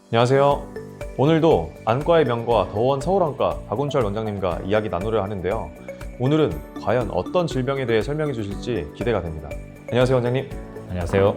안녕하세요. 오늘도 안과의 명가 더원 서울안과 박운철 원장님과 이야기 나누려 하는데요. 오늘은 과연 어떤 질병에 대해 설명해 주실지 기대가 됩니다. 안녕하세요, 원장님. 안녕하세요.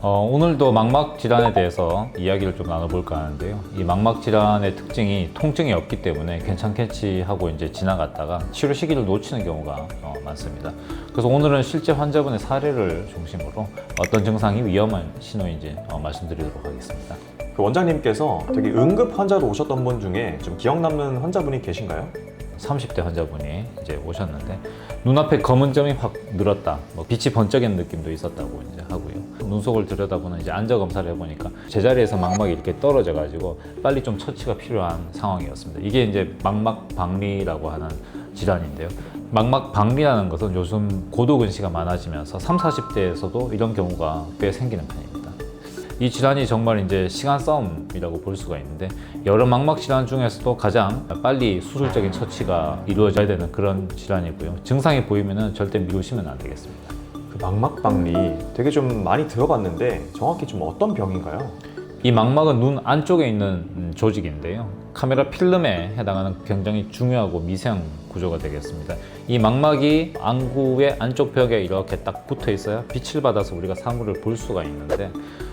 오늘도 망막 질환에 대해서 이야기를 좀 나눠볼까 하는데요. 이 망막 질환의 특징이 통증이 없기 때문에 괜찮겠지 하고 이제 지나갔다가 치료 시기를 놓치는 경우가 많습니다. 그래서 오늘은 실제 환자분의 사례를 중심으로 어떤 증상이 위험한 신호인지 말씀드리도록 하겠습니다. 그 원장님께서 되게 응급 환자로 오셨던 분 중에 좀 기억 남는 환자분이 계신가요? 30대 환자분이 이제 오셨는데 눈앞에 검은 점이 확 늘었다, 빛이 번쩍이는 느낌도 있었다고 이제 하고요. 눈속을 들여다보는 이제 안저 검사를 해보니까 제자리에서 망막이 이렇게 떨어져가지고 빨리 좀 처치가 필요한 상황이었습니다. 이게 이제 망막 박리라고 하는 질환인데요. 망막 박리라는 것은 요즘 고도근시가 많아지면서 30, 40대에서도 이런 경우가 꽤 생기는 편입니다. 이 질환이 정말 이제 시간 싸움이라고 볼 수가 있는데 여러 망막 질환 중에서도 가장 빨리 수술적인 처치가 이루어져야 되는 그런 질환이고요. 증상이 보이면은 절대 미루시면 안 되겠습니다. 그 망막박리 되게 좀 많이 들어봤는데 정확히 좀 어떤 병인가요? 이 망막은 눈 안쪽에 있는 조직인데요. 카메라 필름에 해당하는 굉장히 중요하고 미세한 구조가 되겠습니다. 이 망막이 안구의 안쪽 벽에 이렇게 딱 붙어 있어야 빛을 받아서 우리가 사물을 볼 수가 있는데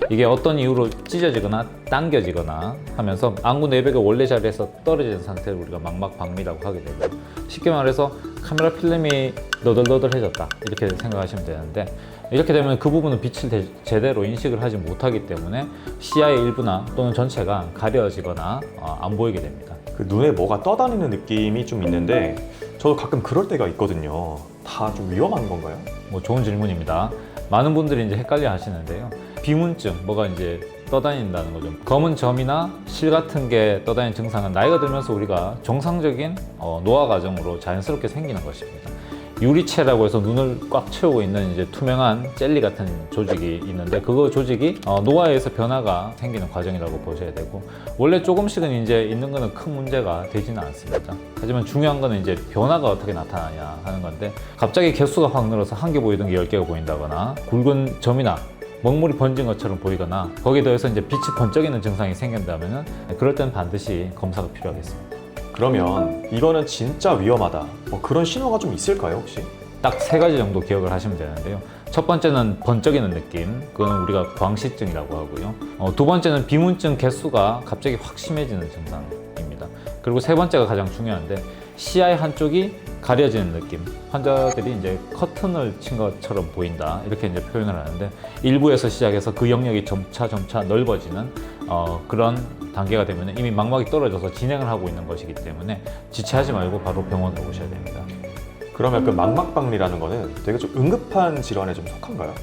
이게 어떤 이유로 찢어지거나 당겨지거나 하면서 안구 내벽의 원래 자리에서 떨어진 상태를 우리가 망막 박리라고 하게 되고요. 쉽게 말해서 카메라 필름이 너덜너덜해졌다 이렇게 생각하시면 되는데 이렇게 되면 그 부분은 빛을 제대로 인식을 하지 못하기 때문에 시야의 일부나 또는 전체가 가려지거나 안 보이게 됩니다. 그 눈에 뭐가 떠다니는 느낌이 좀 있는데 저도 가끔 그럴 때가 있거든요. 다 좀 위험한 건가요? 좋은 질문입니다. 많은 분들이 이제 헷갈려 하시는데요. 비문증, 뭐가 이제 떠다닌다는 거죠. 검은 점이나 실 같은 게 떠다니는 증상은 나이가 들면서 우리가 정상적인 노화 과정으로 자연스럽게 생기는 것입니다. 유리체라고 해서 눈을 꽉 채우고 있는 이제 투명한 젤리 같은 조직이 있는데 그 조직이 노화에서 변화가 생기는 과정이라고 보셔야 되고 원래 조금씩은 이제 있는 거는 큰 문제가 되지는 않습니다. 하지만 중요한 거는 이제 변화가 어떻게 나타나냐 하는 건데 갑자기 개수가 확 늘어서 한 개 보이던 게 10개가 보인다거나 굵은 점이나 먹물이 번진 것처럼 보이거나 거기에 더해서 이제 빛이 번쩍이는 증상이 생긴다면은 그럴 때는 반드시 검사가 필요하겠습니다. 그러면 이거는 진짜 위험하다. 뭐 그런 신호가 좀 있을까요, 혹시? 딱 세 가지 정도 기억을 하시면 되는데요. 첫 번째는 번쩍이는 느낌, 그건 우리가 광시증이라고 하고요. 두 번째는 비문증 개수가 갑자기 확 심해지는 증상입니다. 그리고 세 번째가 가장 중요한데 시야의 한쪽이 가려지는 느낌. 환자들이 이제 커튼을 친 것처럼 보인다 이렇게 이제 표현을 하는데 일부에서 시작해서 그 영역이 점차 넓어지는 그런 단계가 되면 이미 망막이 떨어져서 진행을 하고 있는 것이기 때문에 지체하지 말고 바로 병원으로 오셔야 됩니다. 그러면 그 망막박리라는 거는 되게 좀 응급한 질환에 좀 속한가요?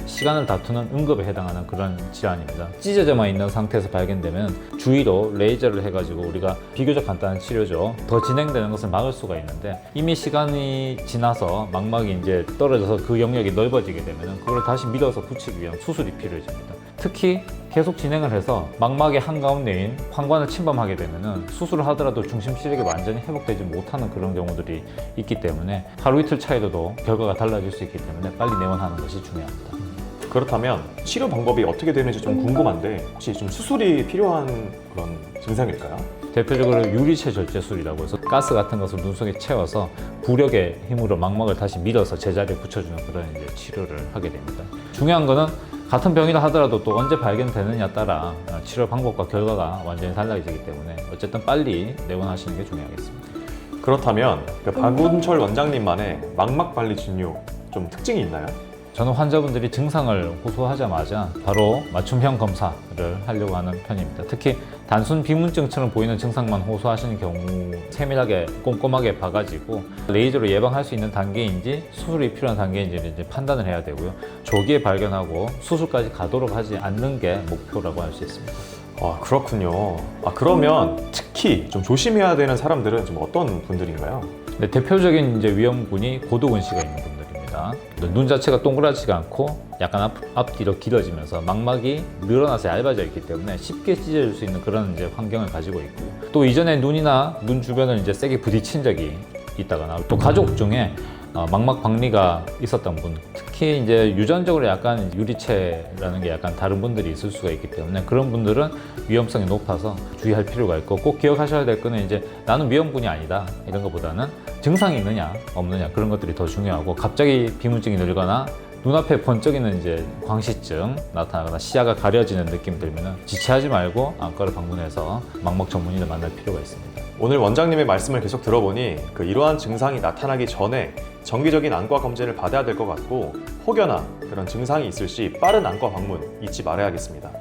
시간을 다투는 응급에 해당하는 그런 질환입니다. 찢어져만 있는 상태에서 발견되면 주위로 레이저를 해가지고 우리가 비교적 간단한 치료죠. 더 진행되는 것을 막을 수가 있는데 이미 시간이 지나서 망막이 이제 떨어져서 그 영역이 넓어지게 되면 그걸 다시 밀어서 붙이기 위한 수술이 필요해집니다. 특히 계속 진행을 해서 망막의 한가운데인 황관을 침범하게 되면 수술을 하더라도 중심 시력이 완전히 회복되지 못하는 그런 경우들이 있기 때문에 하루 이틀 차이로도 결과가 달라질 수 있기 때문에 빨리 내원하는 것이 중요합니다. 그렇다면 치료 방법이 어떻게 되는지 좀 궁금한데 혹시 좀 수술이 필요한 그런 증상일까요? 대표적으로 유리체 절제술이라고 해서 가스 같은 것을 눈 속에 채워서 부력의 힘으로 망막을 다시 밀어서 제자리에 붙여주는 그런 이제 치료를 하게 됩니다. 중요한 거는 같은 병이라 하더라도 또 언제 발견되느냐에 따라 치료 방법과 결과가 완전히 달라지기 때문에 어쨌든 빨리 내원하시는 게 중요하겠습니다. 그렇다면 그 박운철 원장님만의 망막박리 진료 좀 특징이 있나요? 저는 환자분들이 증상을 호소하자마자 바로 맞춤형 검사를 하려고 하는 편입니다. 특히 단순 비문증처럼 보이는 증상만 호소하시는 경우 세밀하게 꼼꼼하게 봐가지고 레이저로 예방할 수 있는 단계인지 수술이 필요한 단계인지를 이제 판단을 해야 되고요. 조기에 발견하고 수술까지 가도록 하지 않는 게 목표라고 할 수 있습니다. 아, 그렇군요. 그러면 특히 좀 조심해야 되는 사람들은 좀 어떤 분들인가요? 네, 대표적인 이제 위험군이 고도근시가 있는 분들입니다. 눈 자체가 동그랗지가 않고 약간 앞뒤로 길어지면서 망막이 늘어나서 얇아져 있기 때문에 쉽게 찢어질 수 있는 그런 이제 환경을 가지고 있고요. 또 이전에 눈이나 눈 주변을 이제 세게 부딪힌 적이 있다거나 또 가족 중에 망막 박리가 있었던 분, 특히 이제 유전적으로 약간 유리체라는 게 약간 다른 분들이 있을 수가 있기 때문에 그런 분들은 위험성이 높아서 주의할 필요가 있고, 꼭 기억하셔야 될 거는 이제 나는 위험군이 아니다 이런 것보다는 증상이 있느냐 없느냐 그런 것들이 더 중요하고, 갑자기 비문증이 늘거나 눈앞에 번쩍이는 이제 광시증 나타나거나 시야가 가려지는 느낌 들면은 지체하지 말고 안과를 방문해서 망막 전문의를 만날 필요가 있습니다. 오늘 원장님의 말씀을 계속 들어보니 이러한 증상이 나타나기 전에 정기적인 안과 검진을 받아야 될 것 같고, 혹여나 그런 증상이 있을 시 빠른 안과 방문 잊지 말아야겠습니다.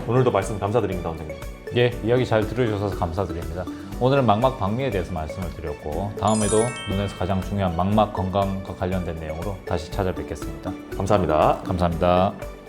오늘도 말씀 감사드립니다, 원장님. 예, 이야기 잘 들어주셔서 감사드립니다. 오늘은 망막 박리에 대해서 말씀을 드렸고, 다음에도 눈에서 가장 중요한 망막 건강과 관련된 내용으로 다시 찾아뵙겠습니다. 감사합니다. 감사합니다.